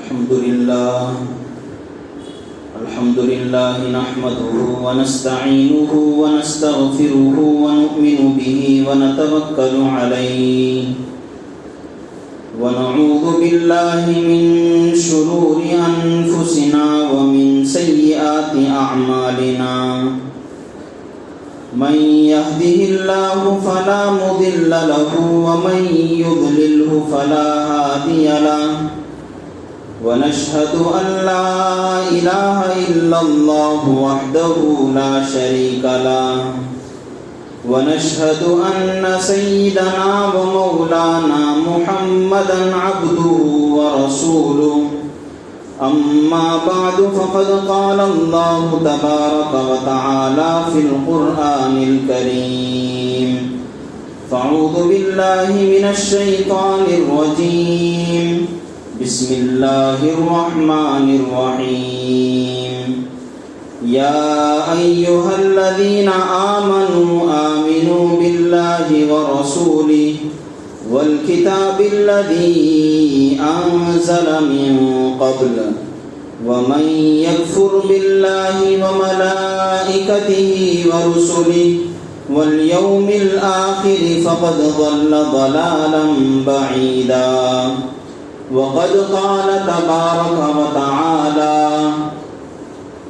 الحمد لله نحمده ونستعينه ونستغفره ونؤمن به ونتوكل عليه ونعوذ بالله من شرور أنفسنا ومن سيئات أعمالنا من يهده الله فلا مضل له ومن يضلله فلا هادي له ونشهد أن لا إله إلا الله وحده لا شريك له ونشهد أن سيدنا ومولانا محمدا عبده ورسوله أما بعد فقد قال الله تبارك وتعالى في القرآن الكريم فأعوذ بالله من الشيطان الرجيم بسم الله الرحمن الرحيم يا أيها الذين آمنوا بالله ورسوله والكتاب الذي أنزل من قبل ومن يكفر بالله وملائكته ورسله واليوم الآخر فقد ضل ضلالا بعيدا وقد قال تبارك وتعالى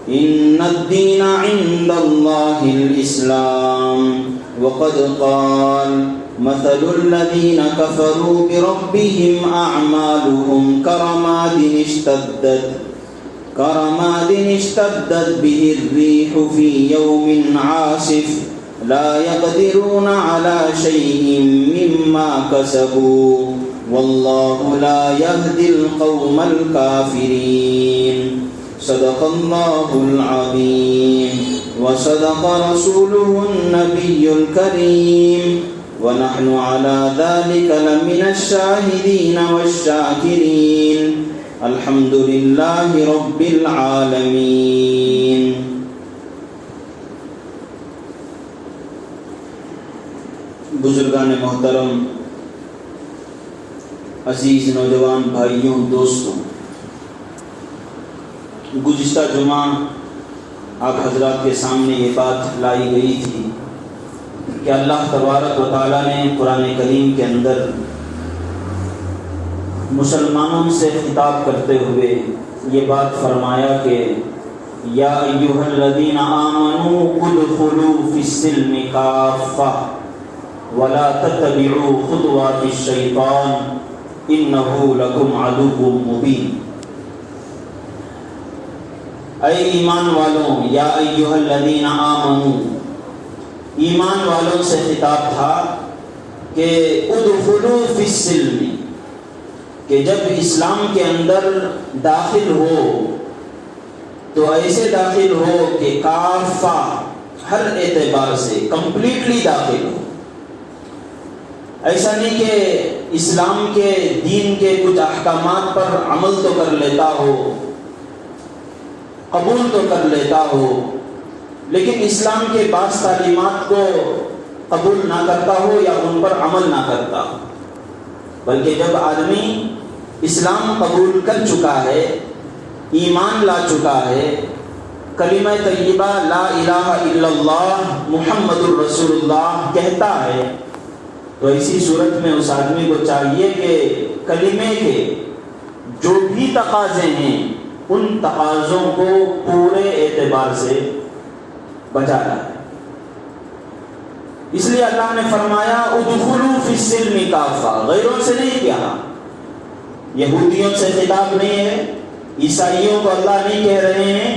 إن الدين عند الله الإسلام وقد قال مثل الذين كفروا بربهم أعمالهم كرماد اشتدت به الريح في يوم عاصف لا يقدرون على شيء مما كسبوا والله لا يهدي القوم الكافرين صدق الله العظيم وصدق رسوله النبي الكريم ونحن على ذلك لمن الشاهدين والشاكرين الحمد لله رب العالمين. بزرگان محترم، عزیز نوجوان بھائیوں، دوستوں، گزشتہ جمعہ آپ حضرات کے سامنے یہ بات لائی گئی تھی کہ اللہ تبارک و تعالیٰ نے قرآن کریم کے اندر مسلمانوں سے خطاب کرتے ہوئے یہ بات فرمایا کہ یا ایھا الذین آمنوا ادخلوا فی السلم کافۃ ولا تتبعوا خطوات الشیطان انہ لکم عدو مبین. اے ایمان والوں، یا ایھا الذین آمنوا، ایمان والوں سے خطاب تھا کہ ادخلوا فی السلم، کہ جب اسلام کے اندر داخل ہو تو ایسے داخل ہو کہ کافہ، ہر اعتبار سے کمپلیٹلی داخل ہو. ایسا نہیں کہ اسلام کے دین کے کچھ احکامات پر عمل تو کر لیتا ہو، قبول تو کر لیتا ہو، لیکن اسلام کے بعض تعلیمات کو قبول نہ کرتا ہو یا ان پر عمل نہ کرتا ہو. بلکہ جب آدمی اسلام قبول کر چکا ہے، ایمان لا چکا ہے، کلمہ طیبہ لا الہ الا اللہ محمد الرسول اللہ کہتا ہے، تو اسی صورت میں اس آدمی کو چاہیے کہ کلمے کے جو بھی تقاضے ہیں ان تقاضوں کو پورے اعتبار سے بجا لائے. اس لیے اللہ نے فرمایا ادخلوا فی السلم کافہ، غیروں سے نہیں کہا، یہودیوں سے خطاب نہیں ہے، عیسائیوں کو اللہ نہیں کہہ رہے ہیں،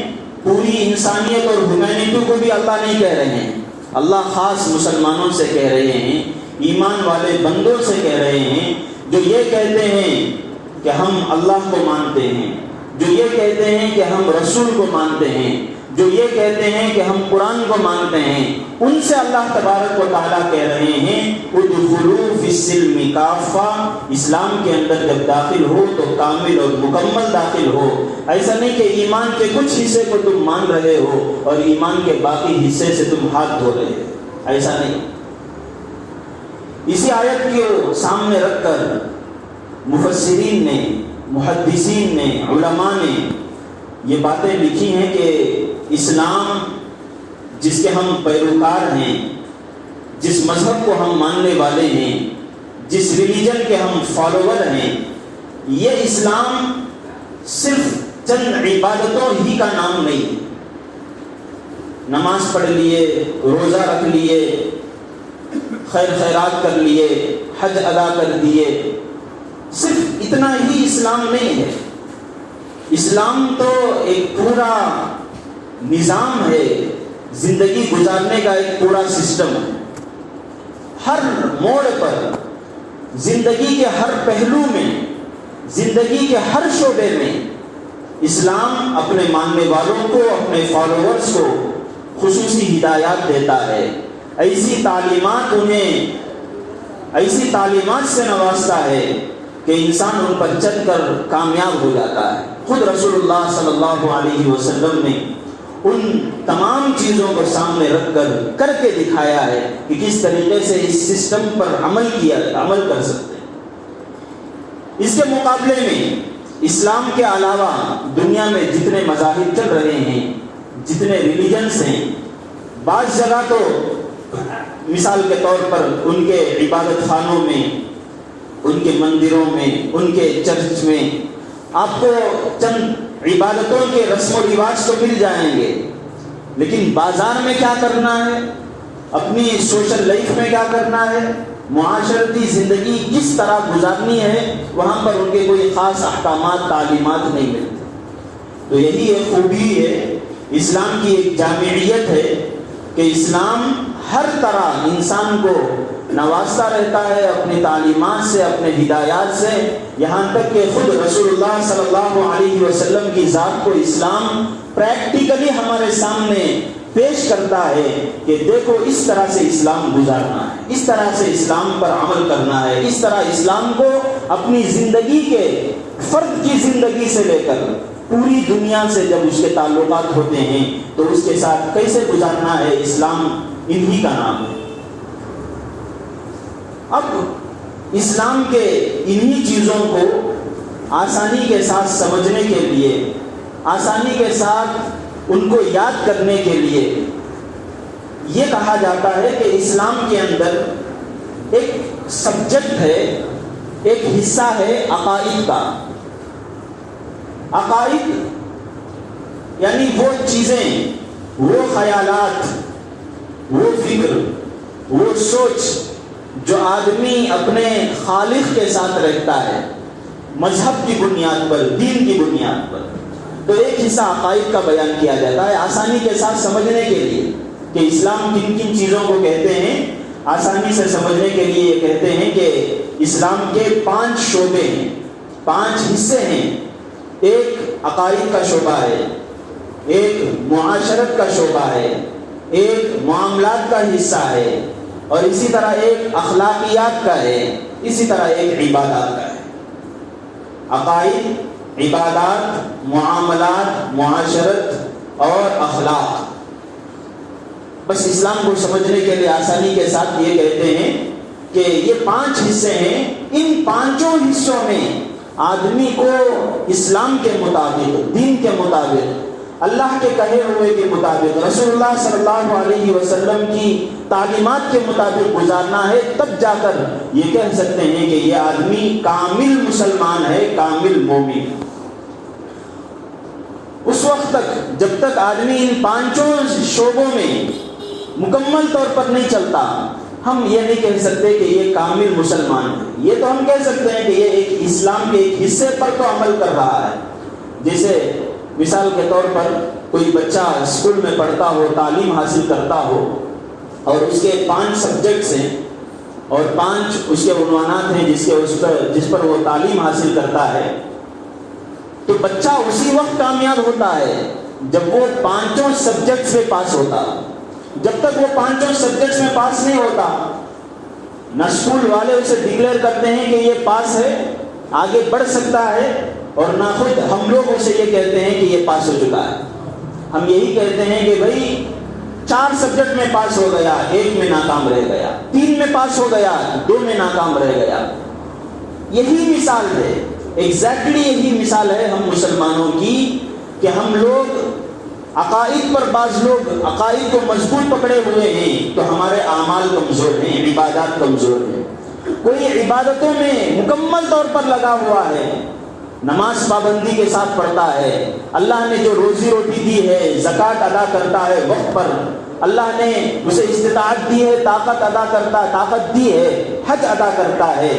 پوری انسانیت اور ہیومینٹی کو بھی اللہ نہیں کہہ رہے ہیں. اللہ خاص مسلمانوں سے کہہ رہے ہیں، ایمان والے بندوں سے کہہ رہے ہیں جو یہ کہتے ہیں کہ ہم اللہ کو مانتے ہیں، جو یہ کہتے ہیں کہ ہم رسول کو مانتے ہیں، جو یہ کہتے ہیں کہ ہم قرآن کو مانتے ہیں. ان سے اللہ تبارک و تعالیٰ کہہ رہے ہیں ادخلوا فی السلم کافہ، اسلام کے اندر جب داخل ہو تو کامل اور مکمل داخل ہو. ایسا نہیں کہ ایمان کے کچھ حصے کو تم مان رہے ہو اور ایمان کے باقی حصے سے تم ہاتھ دھو رہے ہو، ایسا نہیں. اسی آیت کو سامنے رکھ کر مفسرین نے محدثین نے، علماء نے یہ باتیں لکھی ہیں کہ اسلام جس کے ہم پیروکار ہیں، جس مذہب کو ہم ماننے والے ہیں، جس ریلیجن کے ہم فالوور ہیں، یہ اسلام صرف چند عبادتوں ہی کا نام نہیں۔ نماز پڑھ لیے، روزہ رکھ لیے، خیر خیرات کر لیے، حج ادا کر دیے، صرف اتنا ہی اسلام نہیں ہے۔ اسلام تو ایک پورا نظام ہے، زندگی گزارنے کا ایک پورا سسٹم ہے۔ ہر موڑ پر، زندگی کے ہر پہلو میں، زندگی کے ہر شعبے میں اسلام اپنے ماننے والوں کو، اپنے فالوورز کو خصوصی ہدایات دیتا ہے، ایسی تعلیمات سے نوازتا ہے کہ انسان ان پر چل کر کامیاب ہو جاتا ہے۔ خود رسول اللہ صلی اللہ علیہ وسلم نے ان تمام چیزوں کو سامنے رکھ کر کے دکھایا ہے کہ کس طریقے سے اس سسٹم پر عمل کر سکتے ہیں۔ اس کے مقابلے میں اسلام کے علاوہ دنیا میں جتنے مذاہب چل رہے ہیں، جتنے ریلیجنس ہیں، بعض جگہ تو مثال کے طور پر ان کے عبادت خانوں میں، ان کے مندروں میں، ان کے چرچ میں آپ کو چند عبادتوں کے رسم و رواج تو مل جائیں گے، لیکن بازار میں کیا کرنا ہے، اپنی سوشل لائف میں کیا کرنا ہے، معاشرتی زندگی کس طرح گزارنی ہے، وہاں پر ان کے کوئی خاص احکامات، تعلیمات نہیں ملتے۔ تو یہی ایک خوبی ہے، اسلام کی ایک جامعیت ہے کہ اسلام ہر طرح انسان کو نوازتا رہتا ہے اپنی تعلیمات سے، اپنے ہدایات سے، یہاں تک کہ خود رسول اللہ صلی اللہ علیہ وسلم کی ذات کو اسلام پریکٹیکلی ہمارے سامنے پیش کرتا ہے کہ دیکھو اس طرح سے اسلام گزارنا ہے، اس طرح سے اسلام پر عمل کرنا ہے، اس طرح اسلام کو اپنی زندگی کے، فرد کی زندگی سے لے کر پوری دنیا سے جب اس کے تعلقات ہوتے ہیں تو اس کے ساتھ کیسے گزارنا ہے، اسلام انہی کا نام ہے۔ اب اسلام کے انہی چیزوں کو آسانی کے ساتھ سمجھنے کے لیے، آسانی کے ساتھ ان کو یاد کرنے کے لیے یہ کہا جاتا ہے کہ اسلام کے اندر ایک سبجیکٹ ہے، ایک حصہ ہے عقائد کا۔ عقائد یعنی وہ چیزیں، وہ خیالات، وہ فکر، وہ سوچ جو آدمی اپنے خالق کے ساتھ رہتا ہے، مذہب کی بنیاد پر، دین کی بنیاد پر۔ تو ایک حصہ عقائد کا بیان کیا جاتا ہے آسانی کے ساتھ سمجھنے کے لیے کہ اسلام کن کن چیزوں کو کہتے ہیں۔ آسانی سے سمجھنے کے لیے یہ کہتے ہیں کہ اسلام کے 5 شعبے ہیں، 5 حصے ہیں۔ ایک عقائد کا شعبہ ہے، ایک معاشرت کا شعبہ ہے، ایک معاملات کا حصہ ہے، اور اسی طرح ایک اخلاقیات کا ہے، اسی طرح ایک عبادات کا ہے۔ عقائد، عبادات، معاملات، معاشرت اور اخلاق۔ بس اسلام کو سمجھنے کے لیے آسانی کے ساتھ یہ کہتے ہیں کہ یہ 5 حصے ہیں، ان 5 حصوں میں آدمی کو اسلام کے مطابق، دین کے مطابق، اللہ کے کہے ہوئے کے مطابق، رسول اللہ صلی اللہ علیہ وسلم کی تعلیمات کے مطابق گزارنا ہے، تب جا کر یہ کہہ سکتے ہیں کہ یہ آدمی کامل مسلمان ہے، کامل مومن۔ اس وقت تک جب تک آدمی ان 5 شعبوں میں مکمل طور پر نہیں چلتا، ہم یہ نہیں کہہ سکتے کہ یہ کامل مسلمان ہے۔ یہ تو ہم کہہ سکتے ہیں کہ یہ ایک اسلام کے ایک حصے پر تو عمل کر رہا ہے۔ جیسے مثال کے طور پر کوئی بچہ اسکول میں پڑھتا ہو، تعلیم حاصل کرتا ہو، اور اس کے 5 سبجیکٹس ہیں اور 5 اس کے عنوانات ہیں جس پر وہ تعلیم حاصل کرتا ہے، تو بچہ اسی وقت کامیاب ہوتا ہے جب وہ 5 سبجیکٹس میں پاس ہوتا۔ جب تک وہ 5 سبجیکٹس میں پاس نہیں ہوتا، نہ اسکول والے اسے ڈکلیئر کرتے ہیں کہ یہ پاس ہے، آگے بڑھ سکتا ہے، اور نہ خود ہم لوگ اسے یہ کہتے ہیں کہ یہ پاس ہو چکا ہے۔ ہم یہی کہتے ہیں کہ بھائی 4 سبجیکٹ میں پاس ہو گیا، 1 میں ناکام رہ گیا، 3 میں پاس ہو گیا، 2 میں ناکام رہ گیا۔ یہی مثال ہے ایگزیکٹلی یہی مثال ہے ہم مسلمانوں کی کہ ہم لوگ عقائد پر، بعض لوگ عقائد کو مضبوط پکڑے ہوئے ہیں تو ہمارے اعمال کمزور ہیں، عبادات کمزور ہیں۔ کوئی عبادتوں میں مکمل طور پر لگا ہوا ہے، نماز پابندی کے ساتھ پڑھتا ہے، اللہ نے جو روزی روٹی دی ہے زکوٰۃ ادا کرتا ہے وقت پر، اللہ نے اسے استطاعت دی ہے، طاقت دی ہے، حج ادا کرتا ہے،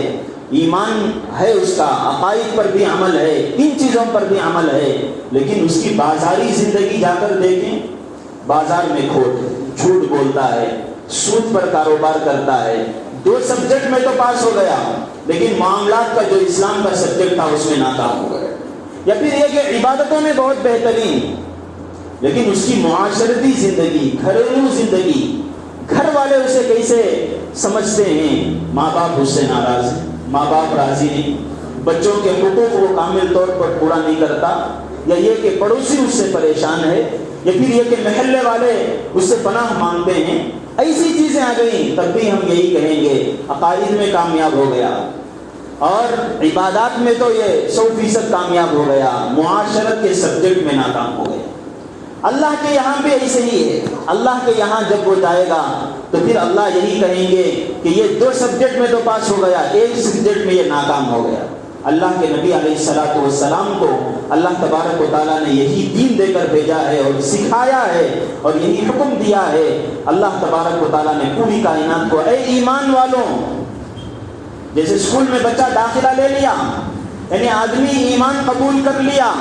ایمان ہے اس کا، عقائد پر بھی عمل ہے، ان چیزوں پر بھی عمل ہے، لیکن اس کی بازاری زندگی جا کر دیکھیں، بازار میں کھوٹ، جھوٹ بولتا ہے، سود پر کاروبار کرتا ہے، 2 سبجیکٹ میں تو پاس ہو گیا لیکن معاملات کا جو اسلام کا سبجیکٹ تھا اس میں ناکام ہو گیا۔ یا پھر یہ کہ عبادتوں میں بہت بہترین لیکن اس کی معاشرتی زندگی، گھریلو زندگی، گھر والے اسے کیسے سمجھتے ہیں، ماں باپ اس سے ناراض ہیں، ماں باپ راضی نہیں، بچوں کے حقوق وہ کامل طور پر پورا نہیں کرتا، یا یہ کہ پڑوسی اس سے پریشان ہے، یا پھر یہ کہ محلے والے اس سے پناہ مانگتے ہیں، ایسی چیزیں آ گئیں، تب بھی ہم یہی کہیں گے عقائد میں کامیاب ہو گیا اور عبادات میں تو یہ 100% کامیاب ہو گیا، معاشرت کے سبجیکٹ میں ناکام ہو گیا۔ اللہ کے یہاں بھی ایسے ہی ہے، اللہ کے یہاں جب وہ جائے گا تو پھر اللہ یہی کہیں گے کہ یہ 2 سبجیکٹ میں تو پاس ہو گیا، 1 سبجیکٹ میں یہ ناکام ہو گیا۔ اللہ کے نبی علیہ الصلوۃ والسلام کو اللہ تبارک و تعالیٰ نے یہی دین دے کر بھیجا ہے اور سکھایا ہے اور یہی حکم دیا ہے۔ اللہ تبارک و تعالیٰ نے پوری کائنات کو، اے ایمان والوں، جیسے اسکول میں بچہ داخلہ لے لیا، یعنی آدمی ایمان قبول کر لیا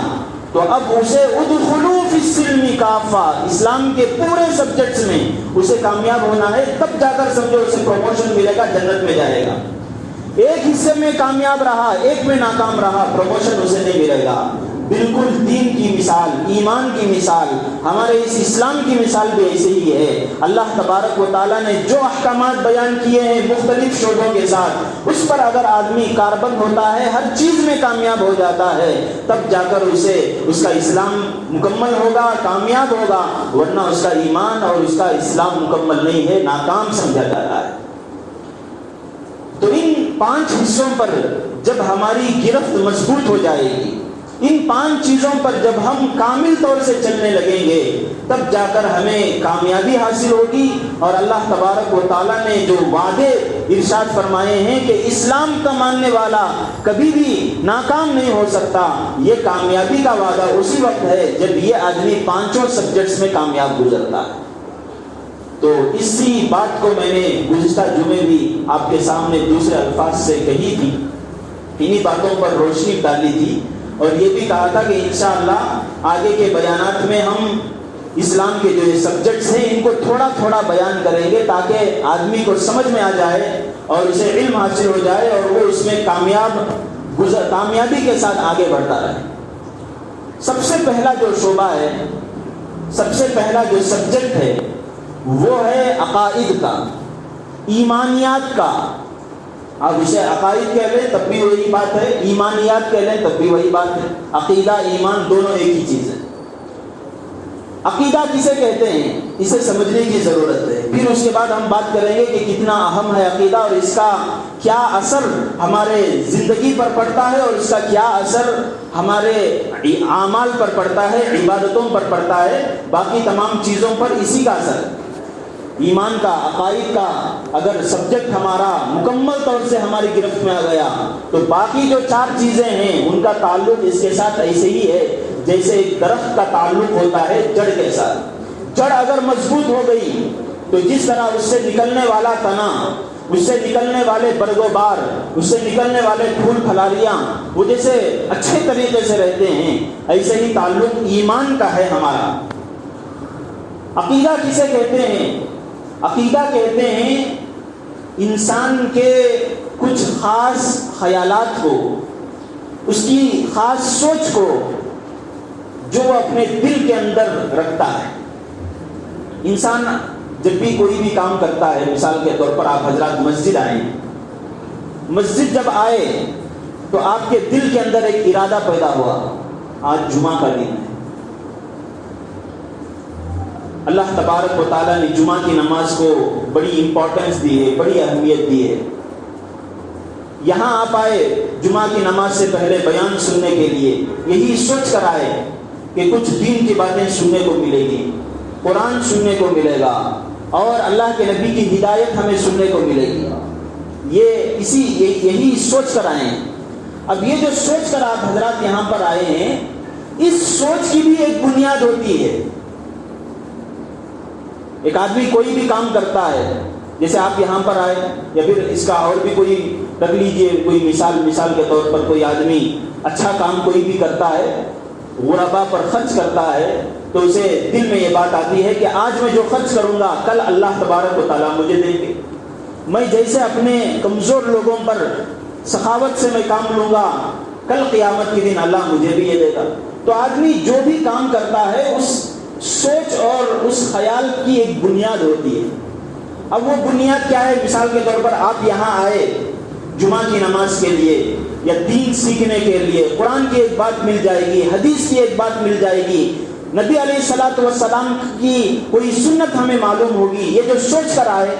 تو اب اسے ادخلوا فی السلم کافہ، اسلام کے پورے سبجیکٹس میں اسے کامیاب ہونا ہے، تب جا کر سمجھو اسے پروموشن ملے گا، جنت میں جائے گا۔ ایک حصے میں کامیاب رہا، ایک میں ناکام رہا، پروموشن اسے نہیں ملے گا۔ بالکل دین کی مثال، ایمان کی مثال، ہمارے اس اسلام کی مثال بھی ایسے ہی ہے۔ اللہ تبارک و تعالیٰ نے جو احکامات بیان کیے ہیں مختلف شعبوں کے ساتھ، اس پر اگر آدمی کاربند ہوتا ہے، ہر چیز میں کامیاب ہو جاتا ہے، تب جا کر اسے اس کا اسلام مکمل ہوگا، کامیاب ہوگا، ورنہ اس کا ایمان اور اس کا اسلام مکمل نہیں ہے، ناکام سمجھا جاتا ہے۔ تو ان 5 حصوں پر جب ہماری گرفت مضبوط ہو جائے گی، ان 5 چیزوں پر جب ہم کامل طور سے چلنے لگیں گے، تب جا کر ہمیں کامیابی حاصل ہوگی۔ اور اللہ تبارک و تعالیٰ نے جو وعدے ارشاد فرمائے ہیں کہ اسلام کا ماننے والا کبھی بھی ناکام نہیں ہو سکتا، یہ کامیابی کا وعدہ اسی وقت ہے جب یہ آدمی 5 سبجیکٹس میں کامیاب گزرتا ہے۔ تو اسی بات کو میں نے گزشتہ جمعے بھی آپ کے سامنے دوسرے الفاظ سے کہی تھی، انہی باتوں پر روشنی ڈالی تھی، اور یہ بھی کہا تھا کہ انشاءاللہ آگے کے بیانات میں ہم اسلام کے جو یہ سبجیکٹس ہیں ان کو تھوڑا تھوڑا بیان کریں گے تاکہ آدمی کو سمجھ میں آ جائے اور اسے علم حاصل ہو جائے اور وہ اس میں کامیابی کے ساتھ آگے بڑھتا رہے۔ سب سے پہلا جو شعبہ ہے، سب سے پہلا جو سبجیکٹ ہے وہ ہے عقائد کا، ایمانیات کا۔ آپ اسے عقائد کہہ لیں تب بھی وہی بات ہے، ایمانیات کہہ لیں تب بھی وہی بات ہے۔ عقیدہ ایمان دونوں ایک ہی چیز ہے۔ عقیدہ کسے کہتے ہیں اسے سمجھنے کی ضرورت ہے، پھر اس کے بعد ہم بات کریں گے کہ کتنا اہم ہے عقیدہ اور اس کا کیا اثر ہمارے زندگی پر پڑتا ہے اور اس کا کیا اثر ہمارے اعمال پر پڑتا ہے، عبادتوں پر پڑتا ہے، باقی تمام چیزوں پر اسی کا اثر ہے۔ ایمان کا، عقائد کا اگر سبجیکٹ ہمارا مکمل طور سے ہماری گرفت میں آ گیا تو باقی جو 4 چیزیں ہیں ان کا تعلق اس کے ساتھ ایسے ہی ہے جیسے ایک درخت کا تعلق ہوتا ہے جڑ کے ساتھ۔ جڑ اگر مضبوط ہو گئی تو جس طرح اس سے نکلنے والا تنا، اس سے نکلنے والے برگ و بار، اس سے نکلنے والے پھول پھلاریاں وہ جیسے اچھے طریقے سے رہتے ہیں، ایسے ہی تعلق ایمان کا ہے ہمارا۔ عقیدہ کسے کہتے ہیں؟ عقیدہ کہتے ہیں انسان کے کچھ خاص خیالات کو، اس کی خاص سوچ کو جو وہ اپنے دل کے اندر رکھتا ہے۔ انسان جب بھی کوئی بھی کام کرتا ہے، مثال کے طور پر آپ حضرات مسجد آئیں، مسجد جب آئے تو آپ کے دل کے اندر ایک ارادہ پیدا ہوا، آج جمعہ کا دن ہے، اللہ تبارک و تعالیٰ نے جمعہ کی نماز کو بڑی امپورٹنس دی ہے، بڑی اہمیت دی ہے۔ یہاں آپ آئے جمعہ کی نماز سے پہلے بیان سننے کے لیے، یہی سوچ کر آئے کہ کچھ دین کی باتیں سننے کو ملے گی، قرآن سننے کو ملے گا اور اللہ کے نبی کی ہدایت ہمیں سننے کو ملے گی، یہی سوچ کر آئے ہیں۔ اب یہ جو سوچ کر آپ حضرات یہاں پر آئے ہیں، اس سوچ کی بھی ایک بنیاد ہوتی ہے۔ ایک آدمی کوئی بھی کام کرتا ہے، جیسے آپ یہاں پر آئے، یا پھر اس کا اور بھی کوئی رکھ لیجئے، کوئی مثال کے طور پر کوئی آدمی اچھا کام کوئی بھی کرتا ہے، غربا پر خرچ کرتا ہے، تو اسے دل میں یہ بات آتی ہے کہ آج میں جو خرچ کروں گا کل اللہ تبارک و تعالیٰ مجھے دیں گے، میں جیسے اپنے کمزور لوگوں پر سخاوت سے میں کام لوں گا، کل قیامت کے دن اللہ مجھے بھی یہ دے گا۔ تو آدمی جو بھی کام کرتا ہے اس سوچ اور اس خیال کی ایک بنیاد ہوتی ہے۔ اب وہ بنیاد کیا ہے؟ مثال کے طور پر آپ یہاں آئے جمعہ کی نماز کے لیے یا دین سیکھنے کے لیے، قرآن کی ایک بات مل جائے گی، حدیث کی ایک بات مل جائے گی، نبی علیہ الصلوۃ والسلام کی کوئی سنت ہمیں معلوم ہوگی۔ یہ جو سوچ کر آئے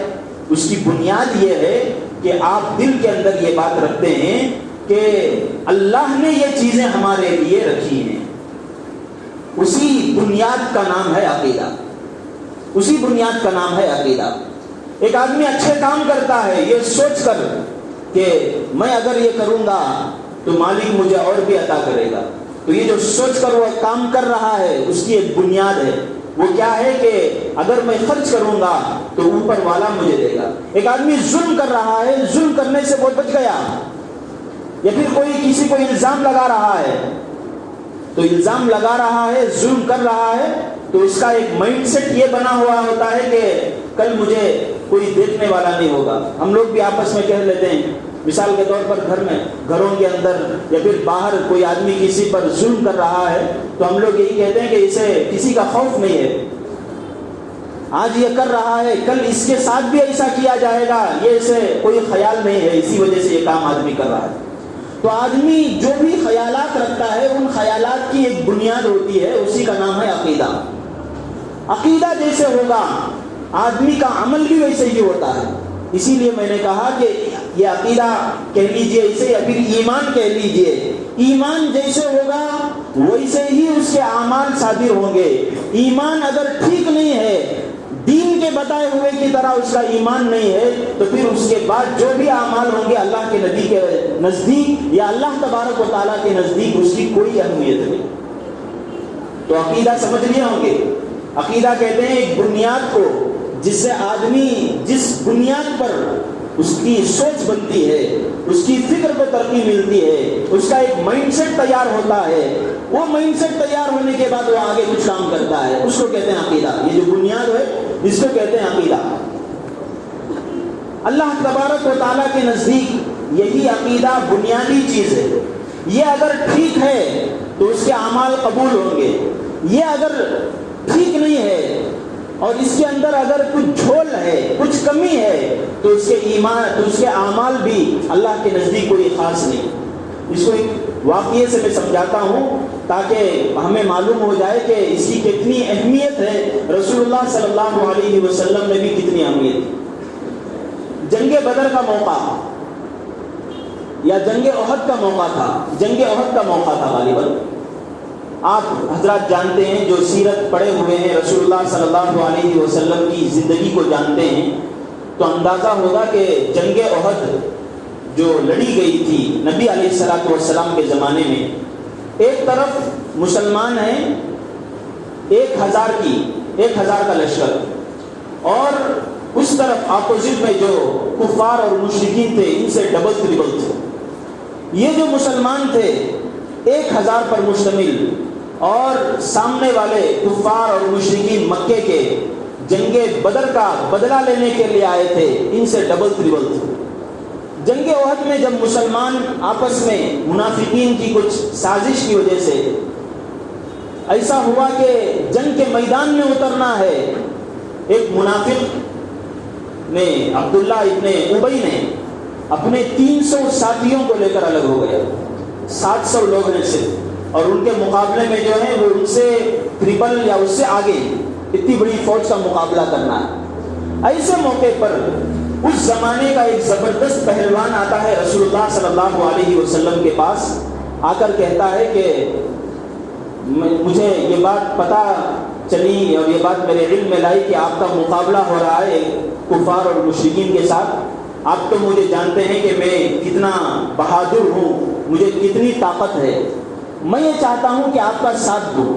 اس کی بنیاد یہ ہے کہ آپ دل کے اندر یہ بات رکھتے ہیں کہ اللہ نے یہ چیزیں ہمارے لیے رکھی ہیں۔ اسی بنیاد کا نام ہے عقیدہ، اسی بنیاد کا نام ہے عقیدہ۔ ایک آدمی اچھے کام کرتا ہے یہ سوچ کر کہ میں اگر یہ کروں گا تو مالک مجھے اور بھی عطا کرے گا، تو یہ جو سوچ کر وہ کام کر رہا ہے اس کی ایک بنیاد ہے۔ وہ کیا ہے کہ اگر میں خرچ کروں گا تو اوپر والا مجھے دے گا۔ ایک آدمی ظلم کر رہا ہے، ظلم کرنے سے وہ بچ گیا، یا پھر کوئی کسی کو الزام لگا رہا ہے، تو الزام لگا رہا ہے، ظلم کر رہا ہے، تو اس کا ایک مائنڈ سیٹ یہ بنا ہوا ہوتا ہے کہ کل مجھے کوئی دیکھنے والا نہیں ہوگا۔ ہم لوگ بھی آپس میں کہہ لیتے ہیں، مثال کے طور پر گھروں کے اندر یا پھر باہر کوئی آدمی کسی پر ظلم کر رہا ہے تو ہم لوگ یہی کہتے ہیں کہ اسے کسی کا خوف نہیں ہے، آج یہ کر رہا ہے کل اس کے ساتھ بھی ایسا کیا جائے گا، یہ اسے کوئی خیال نہیں ہے، اسی وجہ سے یہ کام آدمی کر رہا ہے۔ تو آدمی جو بھی خیالات رکھتا ہے ان خیالات کی ایک بنیاد ہوتی ہے، اسی کا نام ہے عقیدہ۔ عقیدہ جیسے ہوگا آدمی کا عمل بھی ویسے ہی ہوتا ہے۔ اسی لیے میں نے کہا کہ یہ عقیدہ کہہ لیجئے اسے، یا پھر ایمان کہہ لیجئے، ایمان جیسے ہوگا ویسے ہی اس کے اعمال صادر ہوں گے۔ ایمان اگر ٹھیک نہیں ہے، دین کے بتائے ہوئے کی طرح اس کا ایمان نہیں ہے، تو پھر اس کے بعد جو بھی اعمال ہوں گے اللہ کے نبی کے نزدیک یا اللہ تبارک و تعالیٰ کے نزدیک اس کی کوئی اہمیت نہیں۔ تو عقیدہ سمجھ لیے ہوں گے، عقیدہ کہتے ہیں ایک بنیاد کو جس سے آدمی جس بنیاد پر اس کی سوچ بنتی ہے، اس کی فکر کو ترقی ملتی ہے، اس کا ایک مائنڈ سیٹ تیار ہوتا ہے، وہ مائنڈ سیٹ تیار ہونے کے بعد وہ آگے کچھ کام کرتا ہے، اس کو کہتے ہیں عقیدہ۔ یہ جو بنیاد ہے اس کو کہتے ہیں عقیدہ۔ اللہ تبارک و تعالیٰ کے نزدیک یہی عقیدہ بنیادی چیز ہے۔ یہ اگر ٹھیک ہے تو اس کے اعمال قبول ہوں گے، یہ اگر ٹھیک نہیں ہے اور اس کے اندر اگر کچھ جھول ہے، کچھ کمی ہے، تو اس کے ایمان تو اس کے اعمال بھی اللہ کے نزدیک کوئی خاص نہیں۔ اس کو ایک واقعے سے میں سمجھاتا ہوں تاکہ ہمیں معلوم ہو جائے کہ اس کی کتنی اہمیت ہے، رسول اللہ صلی اللہ علیہ وسلم نے بھی کتنی اہمیت۔ جنگ بدر کا موقع یا جنگ احد کا موقع تھا، جنگ احد کا موقع تھا غالباً۔ آپ حضرات جانتے ہیں جو سیرت پڑھے ہوئے ہیں، رسول اللہ صلی اللہ علیہ وسلم کی زندگی کو جانتے ہیں، تو اندازہ ہوگا کہ جنگ احد جو لڑی گئی تھی نبی علیہ الصلوۃ والسلام کے زمانے میں، ایک طرف مسلمان ہیں 1000 کا لشکر، اور اس طرف اپوزٹ میں جو کفار اور مشرکین تھے ان سے ڈبل ٹربل تھے۔ یہ جو مسلمان تھے 1000 پر مشتمل، اور سامنے والے کفار اور مشرکین مکے کے جنگ بدر کا بدلہ لینے کے لیے آئے تھے، ان سے ڈبل ٹربل تھے۔ جنگ احد میں جب مسلمان آپس میں منافقین کی کچھ سازش کی وجہ سے ایسا ہوا کہ جنگ کے میدان میں اترنا ہے، ایک منافق نے عبداللہ ابن ابی نے اپنے 300 ساتھیوں کو لے کر الگ ہو گیا۔ 700 لوگ ہیں صرف، اور ان کے مقابلے میں جو ہے وہ ان سے ٹرپل یا اس سے آگے اتنی بڑی فوج کا مقابلہ کرنا ہے۔ ایسے موقع پر اس زمانے کا ایک زبردست پہلوان آتا ہے رسول اللہ صلی اللہ علیہ وسلم کے پاس، آ کر کہتا ہے کہ مجھے یہ بات پتہ چلی اور یہ بات میرے علم میں لائی کہ آپ کا مقابلہ ہو رہا ہے کفار اور مشرکین کے ساتھ. آپ تو مجھے جانتے ہیں کہ میں کتنا بہادر ہوں، مجھے کتنی طاقت ہے، میں یہ چاہتا ہوں کہ آپ کا ساتھ دوں.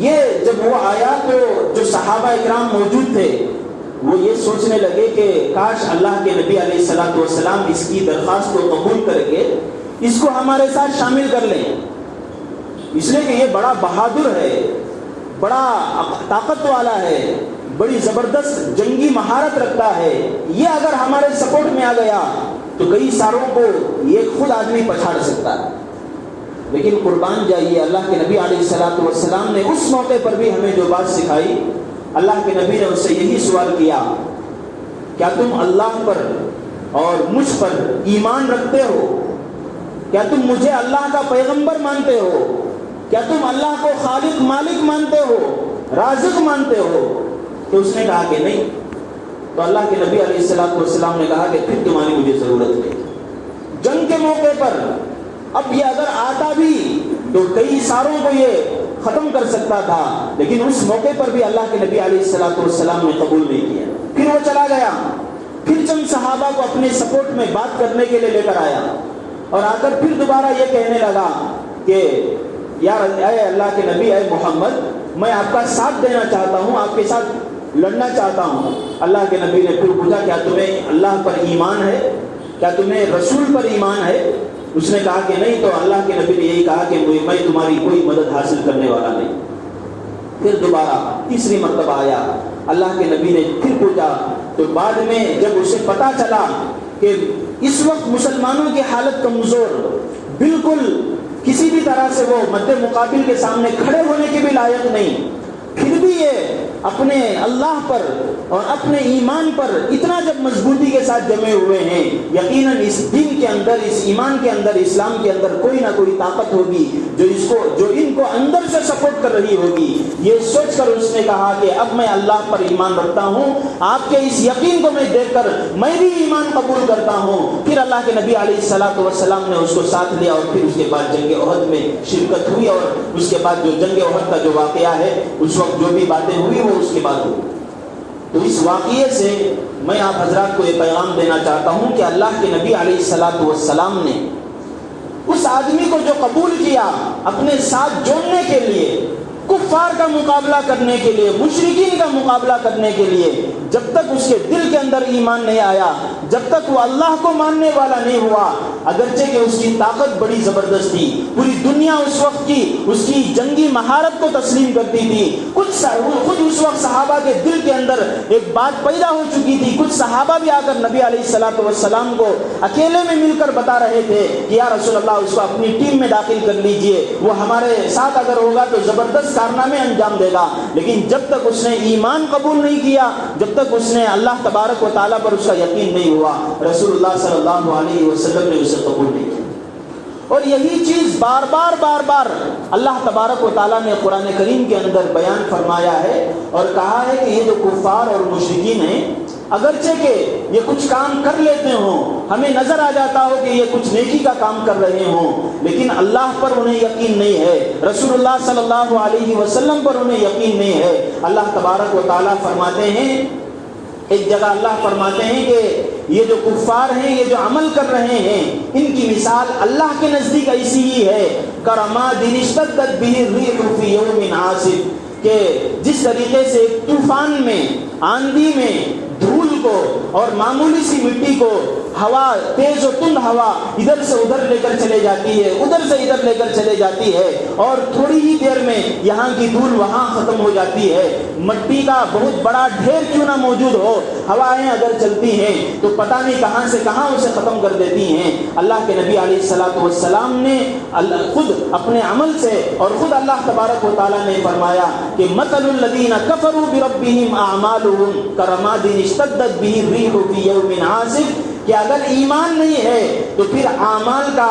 یہ جب وہ آیا تو جو صحابہ اکرام موجود تھے وہ یہ سوچنے لگے کہ کاش اللہ کے نبی علیہ الصلوۃ والسلام اس کی درخواست کو قبول کر کے اس کو ہمارے ساتھ شامل کر لیں، اس لیے کہ یہ بڑا بہادر ہے، بڑا طاقت والا ہے، بڑی زبردست جنگی مہارت رکھتا ہے. یہ اگر ہمارے سپورٹ میں آ گیا تو کئی ساروں کو یہ خود آدمی پچھاڑ سکتا ہے. لیکن قربان جائیے، اللہ کے نبی علیہ الصلوۃ والسلام نے اس موقع پر بھی ہمیں جو بات سکھائی، اللہ کے نبی نے اس سے یہی سوال کیا، کیا تم اللہ پر اور مجھ پر ایمان رکھتے ہو؟ کیا تم مجھے اللہ کا پیغمبر مانتے ہو؟ کیا تم اللہ کو خالق مالک مانتے ہو، رازق مانتے ہو؟ تو اس نے کہا کہ نہیں. تو اللہ کے نبی علیہ الصلوۃ والسلام نے کہا کہ پھر تمہاری مجھے ضرورت نہیں. جنگ کے موقع پر اب یہ اگر آتا بھی تو کئی ساروں کو یہ ختم کر سکتا تھا، لیکن اس موقع پر بھی اللہ کے نبی علیہ الصلوۃ والسلام نے قبول نہیں کیا. پھر وہ چلا گیا، پھر چند صحابہ کو اپنے سپورٹ میں بات کرنے کے لیے لے کر آیا اور آ کر پھر دوبارہ یہ کہنے لگا کہ یار اے اللہ کے نبی، اے محمد، میں آپ کا ساتھ دینا چاہتا ہوں، آپ کے ساتھ لڑنا چاہتا ہوں. اللہ کے نبی نے پھر پوچھا کیا تمہیں اللہ پر ایمان ہے؟ کیا تمہیں رسول پر ایمان ہے؟ اس نے کہا کہ نہیں. تو اللہ کے نبی نے یہی کہا کہ میں تمہاری کوئی مدد حاصل کرنے والا نہیں. پھر دوبارہ تیسری مرتبہ آیا، اللہ کے نبی نے پھر پوچھا. تو بعد میں جب اسے پتا چلا کہ اس وقت مسلمانوں کی حالت کمزور، بالکل کسی بھی طرح سے وہ مد مقابل کے سامنے کھڑے ہونے کے بھی لائق نہیں، پھر بھی یہ اپنے اللہ پر اور اپنے ایمان پر اتنا جب مضبوطی کے ساتھ جمے ہوئے ہیں، یقیناً اس دین کے اندر، اس ایمان کے اندر، اسلام کے اندر کوئی نہ کوئی طاقت ہوگی جو ان کو اندر سے سپورٹ کر رہی ہوگی. یہ سوچ کر اس نے کہا کہ اب میں اللہ پر ایمان رکھتا ہوں، آپ کے اس یقین کو میں دیکھ کر میں بھی ایمان قبول کرتا ہوں. پھر اللہ کے نبی علیہ الصلوۃ والسلام نے اس کو ساتھ لیا اور پھر اس کے بعد جنگ احد میں شرکت ہوئی، اور اس کے بعد جو جنگ احد کا جو واقعہ ہے اس وقت جو بھی باتیں ہوئی وہ اس کے بعد ہوئی. تو اس واقعے سے میں آپ حضرات کو یہ پیغام دینا چاہتا ہوں کہ اللہ کے نبی علیہ الصلوۃ والسلام نے اس آدمی کو جو قبول کیا اپنے ساتھ جوڑنے کے لیے، کفار کا مقابلہ کرنے کے لیے، مشرکین کا مقابلہ کرنے کے لیے، جب تک اس کے دل کے اندر ایمان نہیں آیا، جب تک وہ اللہ کو ماننے والا نہیں ہوا، اگرچہ کہ اس کی طاقت بڑی زبردست تھی، پوری دنیا اس وقت کی اس کی جنگی مہارت کو تسلیم کرتی تھی، خود اس وقت صحابہ کے دل کے اندر ایک بات پیدا ہو چکی تھی. کچھ صحابہ بھی آ کر نبی علیہ الصلوۃ والسلام کو اکیلے میں مل کر بتا رہے تھے کہ یا رسول اللہ، اس کو اپنی ٹیم میں داخل کر لیجئے، وہ ہمارے ساتھ اگر ہوگا تو زبردست کارنامے انجام دے گا. لیکن جب تک اس نے ایمان قبول نہیں کیا، جب تک اس نے اللہ تبارک و تعالیٰ پر اس کا یقین نہیں ہوا، رسول اللہ صلی اللہ علیہ وسلم نے اسے قبول نہیں کیا. اور یہی چیز بار بار اللہ تبارک و تعالیٰ نے قرآن کریم کے اندر بیان فرمایا ہے اور کہا ہے کہ یہ جو کفار اور مشرکین ہیں، اگرچہ کہ یہ کچھ کام کر لیتے ہوں، ہمیں نظر آ جاتا ہو کہ یہ کچھ نیکی کا کام کر رہے ہوں، لیکن اللہ پر انہیں یقین نہیں ہے، رسول اللہ صلی اللہ علیہ وسلم پر انہیں یقین نہیں ہے. اللہ تبارک و تعالیٰ فرماتے ہیں، ایک جگہ اللہ فرماتے ہیں کہ یہ جو کفار ہیں، یہ جو عمل کر رہے ہیں، ان کی مثال اللہ کے نزدیک ایسی ہی ہے کرماد اشتدت بہ الريح فی یوم عاصف، کہ جس طریقے سے ایک طوفان میں، آندھی میں دھول کو اور معمولی سی مٹی کو ہوا، تیز و تند ہوا ادھر سے ادھر لے کر چلے جاتی ہے، ادھر سے ادھر لے کر چلے جاتی ہے، اور تھوڑی ہی دیر میں یہاں کی دھول وہاں ختم ہو جاتی ہے. مٹی کا بہت بڑا ڈھیر کیوں نہ موجود ہو، ہوائیں اگر چلتی ہیں تو پتہ نہیں کہاں سے کہاں اسے ختم کر دیتی ہیں. اللہ کے نبی علیہ الصلوۃ والسلام نے خود اپنے عمل سے اور خود اللہ تبارک و تعالیٰ نے فرمایا کہ مثل الذین کفروا بربہم اعمالهم کرماد اشتدت بہ الريح فی یوم عاصف، کہ اگر ایمان نہیں ہے تو پھر اعمال کا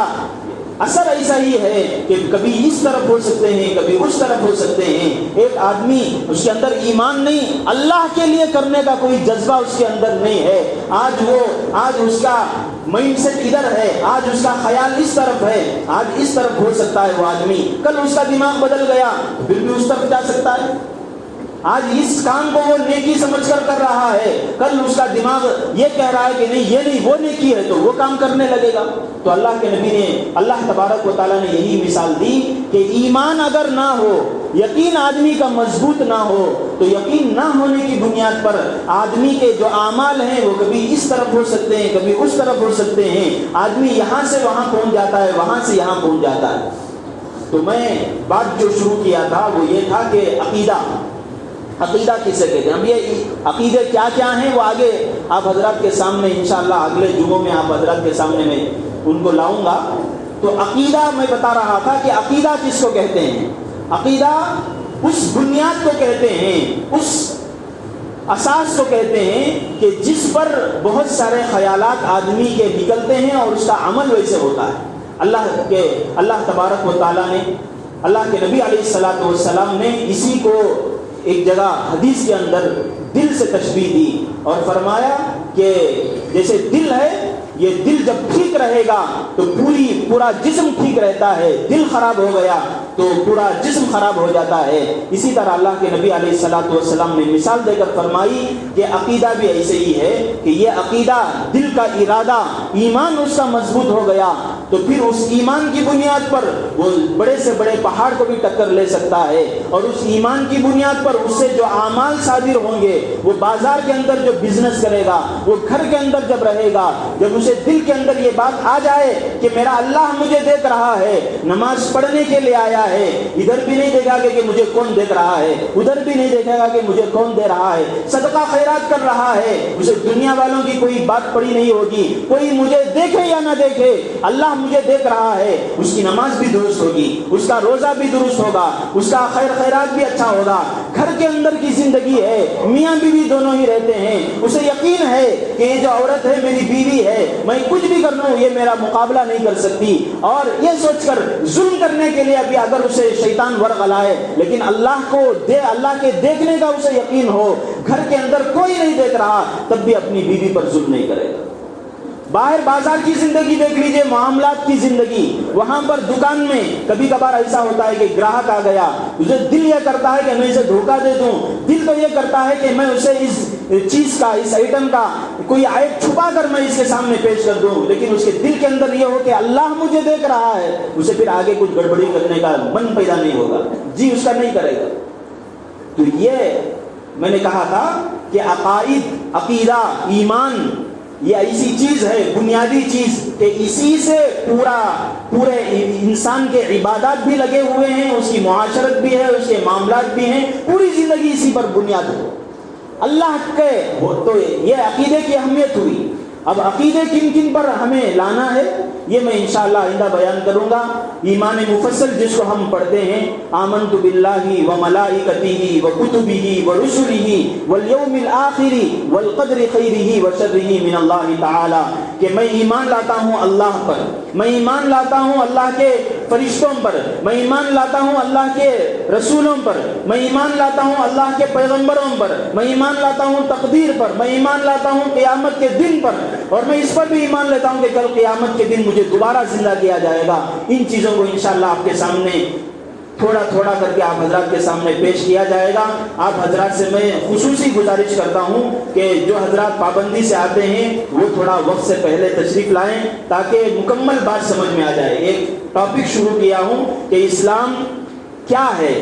اثر ایسا ہی ہے کہ کبھی اس طرف ہو سکتے ہیں کبھی اس طرف ہو سکتے ہیں. ایک آدمی اس کے اندر ایمان نہیں, اللہ کے لیے کرنے کا کوئی جذبہ اس کے اندر نہیں ہے, آج اس کا مائنڈ سیٹ ادھر ہے, آج اس کا خیال اس طرف ہے, آج اس طرف ہو سکتا ہے وہ آدمی, کل اس کا دماغ بدل گیا پھر بھی اس طرف جا سکتا ہے. آج اس کام کو وہ نیکی سمجھ کر رہا ہے, کل اس کا دماغ یہ کہہ رہا ہے کہ نہیں وہ نیکی ہے, تو وہ کام کرنے لگے گا. تو اللہ کے نبی نے, اللہ تبارک و تعالیٰ نے یہی مثال دی کہ ایمان اگر نہ ہو, یقین آدمی کا مضبوط نہ ہو, تو یقین نہ ہونے کی بنیاد پر آدمی کے جو اعمال ہیں وہ کبھی اس طرف ہو سکتے ہیں کبھی اس طرف ہو سکتے ہیں. آدمی یہاں سے وہاں پہنچ جاتا ہے, وہاں سے یہاں پہنچ جاتا ہے. تو میں بات جو شروع کیا تھا وہ یہ تھا کہ عقیدہ کسے کہتے ہیں. اب یہ عقیدے کیا کیا ہیں وہ آگے آپ حضرات کے سامنے انشاءاللہ اگلے جمعوں میں آپ حضرات کے سامنے میں ان کو لاؤں گا. تو عقیدہ میں بتا رہا تھا کہ عقیدہ کس کو کہتے ہیں. عقیدہ اس بنیاد کو کہتے ہیں, اس اساس کو کہتے ہیں کہ جس پر بہت سارے خیالات آدمی کے نکلتے ہیں اور اس کا عمل ویسے ہوتا ہے. اللہ تبارک و تعالیٰ نے, اللہ کے نبی علیہ الصلوۃ والسلام نے اسی کو ایک جگہ حدیث کے اندر دل سے تشبیہ دی اور فرمایا کہ جیسے دل ہے, یہ دل جب ٹھیک رہے گا تو پورا جسم ٹھیک رہتا ہے, دل خراب ہو گیا تو پورا جسم خراب ہو جاتا ہے. اسی طرح اللہ کے نبی علیہ الصلوۃ والسلام نے مثال دے کر فرمائی کہ عقیدہ بھی ایسے ہی ہے کہ یہ عقیدہ دل کا ارادہ, ایمان اس کا مضبوط ہو گیا تو پھر اس ایمان کی بنیاد پر وہ بڑے سے بڑے پہاڑ کو بھی ٹکر لے سکتا ہے. اور اس ایمان کی بنیاد پر اس سے جو اعمال صادر ہوں گے, وہ بازار کے اندر جو بزنس کرے گا, وہ گھر کے اندر جب رہے گا, جب اسے دل کے اندر یہ بات آ جائے کہ میرا اللہ مجھے دیکھ رہا ہے, نماز پڑھنے کے لیے آیا ہے, ادھر بھی نہیں دیکھا کہ مجھے کون دیکھ رہا ہے, ادھر بھی نہیں دیکھے گا کہ مجھے کون دے رہا ہے, صدقہ خیرات کر رہا ہے, اسے دنیا والوں کی کوئی بات پڑی نہیں ہوگی, کوئی مجھے دیکھے یا نہ دیکھے اللہ مجھے دیکھ رہا ہے. اس کی نماز بھی درست ہوگی, اس کا روزہ بھی درست ہوگا, اس کا خیرات بھی اچھا ہوگا. گھر کے اندر کی زندگی ہے, میاں بیوی دونوں ہی رہتے ہیں, اسے یقین ہے کہ یہ جو عورت ہے میری بیوی ہے, میں کچھ بھی کر لوں یہ میرا مقابلہ نہیں کر سکتی. اور یہ سوچ کر ظلم کرنے کے لیے ابھی اگر اسے شیطان ورغ لائے, لیکن اللہ کے دیکھنے کا اسے یقین ہو, گھر کے اندر کوئی نہیں دیکھ رہا, تب بھی اپنی بیوی پر ظلم نہیں کرے گا. باہر بازار کی زندگی دیکھ لیجئے, معاملات کی زندگی, وہاں پر دکان میں کبھی کبھار ایسا ہوتا ہے کہ گراہک آ گیا, اسے دل یہ کرتا ہے کہ میں اسے دھوکہ دے دوں, دل تو یہ کرتا ہے کہ میں اسے اس چیز کا, اس آئٹم کا کوئی عیب چھپا کر میں اس کے سامنے پیش کر دوں, لیکن اس کے دل کے اندر یہ ہو کہ اللہ مجھے دیکھ رہا ہے, اسے پھر آگے کچھ گڑبڑی کرنے کا من پیدا نہیں ہوگا, جی اس کا نہیں کرے گا. تو یہ میں نے کہا تھا کہ عقیدہ, ایمان یہ ایسی چیز ہے, بنیادی چیز, کہ اسی سے پورے انسان کے عبادات بھی لگے ہوئے ہیں, اس کی معاشرت بھی ہے, اس کے معاملات بھی ہیں, پوری زندگی اسی پر بنیاد ہے. اللہ کے تو یہ عقیدے کی اہمیت ہوئی. اب عقیدے کن کن پر ہمیں لانا ہے یہ میں انشاءاللہ آئندہ بیان کروں گا. ایمان مفصل جس کو ہم پڑھتے ہیں, آمنت باللہ و ملائکتہ و کتبہ و رسلہ والیوم الآخر والقدر خیرہ و شرہ من اللہ تعالی, کہ میں ایمان لاتا ہوں اللہ پر, میں ایمان لاتا ہوں اللہ کے فرشتوں پر, میں ایمان لاتا ہوں اللہ کے رسولوں پر, میں ایمان لاتا ہوں اللہ کے پیغمبروں پر, میں ایمان لاتا ہوں تقدیر پر, میں ایمان لاتا ہوں قیامت کے دن پر, اور میں اس پر بھی ایمان لیتا ہوں کہ کل قیامت کے دن مجھے دوبارہ زندہ کیا جائے گا. ان چیزوں کو انشاءاللہ آپ کے سامنے تھوڑا تھوڑا کر کے آپ حضرات کے سامنے پیش کیا جائے گا. آپ حضرات سے میں خصوصی گزارش کرتا ہوں کہ جو حضرات پابندی سے آتے ہیں وہ تھوڑا وقت سے پہلے تشریف لائیں تاکہ مکمل بات سمجھ میں آ جائے. ایک ٹاپک شروع کیا ہوں کہ اسلام کیا ہے.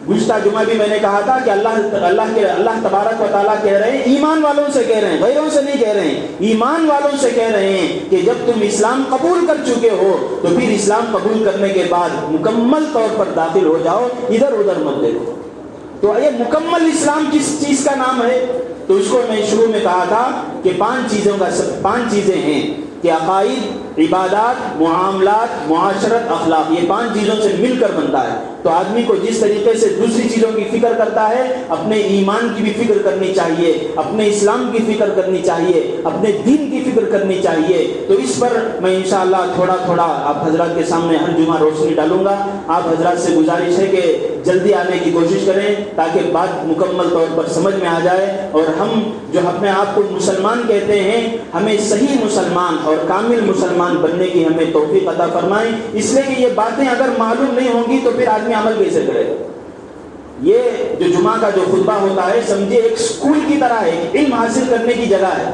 گزشتہ جمعہ بھی میں نے کہا تھا کہ اللہ تبارک و تعالیٰ کہہ رہے ہیں, ایمان والوں سے کہہ رہے ہیں, غیروں سے نہیں کہہ رہے ہیں, ایمان والوں سے کہہ رہے ہیں کہ جب تم اسلام قبول کر چکے ہو تو پھر اسلام قبول کرنے کے بعد مکمل طور پر داخل ہو جاؤ, ادھر ادھر مت دیکھو. تو یہ مکمل اسلام کس چیز کا نام ہے؟ تو اس کو میں شروع میں کہا تھا کہ پانچ چیزیں ہیں کہ عقائد, عبادات، معاملات، معاشرت، اخلاق، یہ 5 چیزوں سے مل کر بنتا ہے. تو آدمی کو جس طریقے سے دوسری چیزوں کی فکر کرتا ہے، اپنے ایمان کی بھی فکر کرنی چاہیے، اپنے اسلام کی فکر کرنی چاہیے، اپنے دین کی فکر کرنی چاہیے. تو اس پر میں انشاءاللہ تھوڑا تھوڑا آپ حضرات کے سامنے ہر جمعہ روشنی ڈالوں گا. آپ حضرات سے گزارش ہے کہ جلدی آنے کی کوشش کریں تاکہ بات مکمل طور پر سمجھ میں آ جائے، اور ہم جو اپنے آپ کو مسلمان کہتے ہیں، ہمیں صحیح مسلمان اور کامل مسلمان بننے کی ہمیں توفیق عطا فرمائیں. اس لیے کہ یہ باتیں اگر معلوم نہیں ہوں گی تو پھر آدمی عمل کیسے کرے گا. یہ جو جمعہ کا جو خطبہ ہوتا ہے سمجھے ایک اسکول کی طرح ہے، علم حاصل کرنے کی جگہ ہے.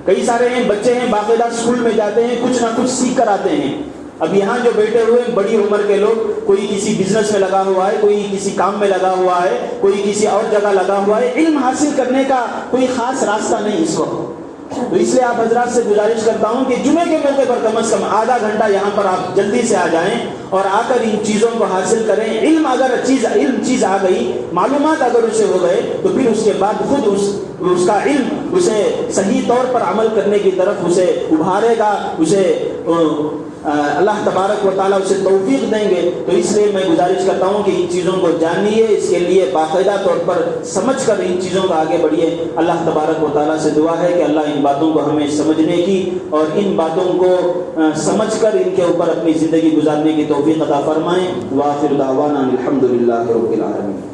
کئی سارے ہیں بچے ہیں باقاعدہ اسکول میں جاتے ہیں، کچھ نہ کچھ سیکھ کر آتے ہیں. اب یہاں جو بیٹھے ہوئے ہیں بڑی عمر کے لوگ، کوئی کسی بزنس میں لگا ہوا ہے، کوئی کسی کام میں لگا ہوا ہے، کوئی کسی اور جگہ لگا ہوا ہے. علم حاصل کرنے کا کوئی خاص راستہ نہیں اس وقت. تو اس لیے آپ حضرات سے گزارش کرتا ہوں کہ جمعے کے موقع پر کم از کم آدھا گھنٹہ یہاں پر آپ جلدی سے آ جائیں اور آ کر ان چیزوں کو حاصل کریں. علم اگر چیز آ گئی، معلومات اگر اسے ہو گئے، تو پھر اس کے بعد خود اس کا علم اسے صحیح طور پر عمل کرنے کی طرف اسے ابھارے گا، اسے اللہ تبارک و تعالیٰ اسے توفیق دیں گے. تو اس لیے میں گزارش کرتا ہوں کہ ان چیزوں کو جانیے، اس کے لیے باقاعدہ طور پر سمجھ کر ان چیزوں کو آگے بڑھیے. اللہ تبارک و تعالیٰ سے دعا ہے کہ اللہ ان باتوں کو ہمیں سمجھنے کی اور ان باتوں کو سمجھ کر ان کے اوپر اپنی زندگی گزارنے کی توفیق عطا فرمائیں. وآخر دعوانا الحمدللہ رب العالمین.